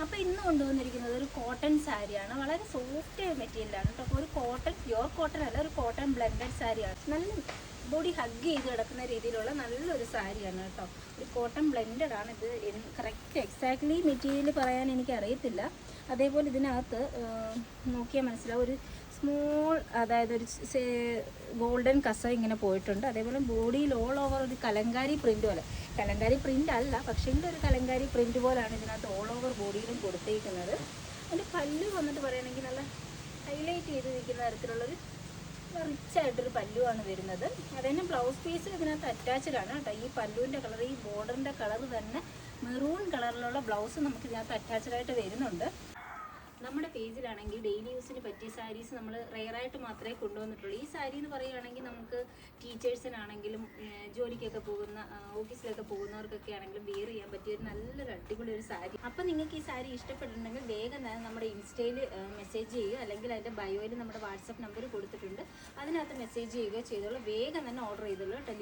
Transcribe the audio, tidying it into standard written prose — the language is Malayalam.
അപ്പോൾ ഇന്ന് കൊണ്ടുവന്നിരിക്കുന്നത് ഒരു കോട്ടൺ സാരിയാണ്. വളരെ സോഫ്റ്റ് മെറ്റീരിയലാണ് കേട്ടോ. അപ്പോൾ ഒരു കോട്ടൺ, പ്യുവർ കോട്ടൺ അല്ല, ഒരു കോട്ടൺ ബ്ലെൻഡഡ് സാരിയാണ്. നല്ല ബോഡി ഹഗ് ചെയ്ത് കിടക്കുന്ന രീതിയിലുള്ള നല്ലൊരു സാരിയാണ് കേട്ടോ. ഒരു കോട്ടൺ ബ്ലെൻഡഡ് ആണ് ഇത്. കറക്റ്റ് എക്സാക്ട്ലി മെറ്റീരിയൽ പറയാൻ എനിക്ക് അറിയത്തില്ല. അതേപോലെ ഇതിനകത്ത് നോക്കിയാൽ മനസ്സിലാവും ഒരു സ്മോൾ, അതായത് ഒരു ഗോൾഡൻ കസ ഇങ്ങനെ പോയിട്ടുണ്ട്. അതേപോലെ ബോഡിയിൽ ഓൾ ഓവർ ഒരു കലങ്കാരി പ്രിൻ്റ് പോലെ, കലങ്കാരി പ്രിൻ്റ് അല്ല പക്ഷേ ഒരു കലങ്കാരി പ്രിൻ്റ് പോലാണ് ഇതിനകത്ത് ഓൾ ഓവർ ബോഡിയിലും കൊടുത്തേക്കുന്നത്. അതിൻ്റെ പല്ല് വന്നിട്ട് പറയുകയാണെങ്കിൽ നല്ല ഹൈലൈറ്റ് ചെയ്ത് നിൽക്കുന്ന തരത്തിലുള്ളൊരു റിച്ച് ആയിട്ടൊരു പല്ലുവാണ് വരുന്നത്. അതുതന്നെ ബ്ലൗസ് പീസ് ഇതിനകത്ത് അറ്റാച്ച്ഡ് ആണ് കേട്ടോ. ഈ പല്ലുവിൻ്റെ കളർ, ഈ ബോർഡറിൻ്റെ കളർ തന്നെ മെറൂൺ കളറിലുള്ള ബ്ലൗസ് നമുക്ക് ഇതിനകത്ത് അറ്റാച്ച്ഡ് ആയിട്ട് വരുന്നുണ്ട്. നമ്മുടെ പേജിലാണെങ്കിൽ ഡെയിലി യൂസിന് പറ്റിയ സാരീസ് നമ്മൾ റെയറായിട്ട് മാത്രമേ കൊണ്ടുവന്നിട്ടുള്ളൂ. ഈ സാരി എന്ന് പറയുകയാണെങ്കിൽ നമുക്ക് ടീച്ചേഴ്സിനാണെങ്കിലും ജോലിക്കൊക്കെ പോകുന്ന, ഓഫീസിലൊക്കെ പോകുന്നവർക്കൊക്കെ ആണെങ്കിലും വെയർ ചെയ്യാൻ പറ്റിയ ഒരു നല്ലൊരു അടിപൊളി ഒരു സാരി. അപ്പം നിങ്ങൾക്ക് ഈ സാരി ഇഷ്ടപ്പെട്ടിട്ടുണ്ടെങ്കിൽ വേഗം തന്നെ നമ്മുടെ ഇൻസ്റ്റയിൽ മെസ്സേജ് ചെയ്യുക, അല്ലെങ്കിൽ അതിൻ്റെ ബയോയിൽ നമ്മുടെ വാട്സപ്പ് നമ്പർ കൊടുത്തിട്ടുണ്ട്, അതിനകത്ത് മെസ്സേജ് ചെയ്യുകയോ ചെയ്തോളൂ. വേഗം തന്നെ ഓർഡർ ചെയ്തോളൂ കേട്ടോ.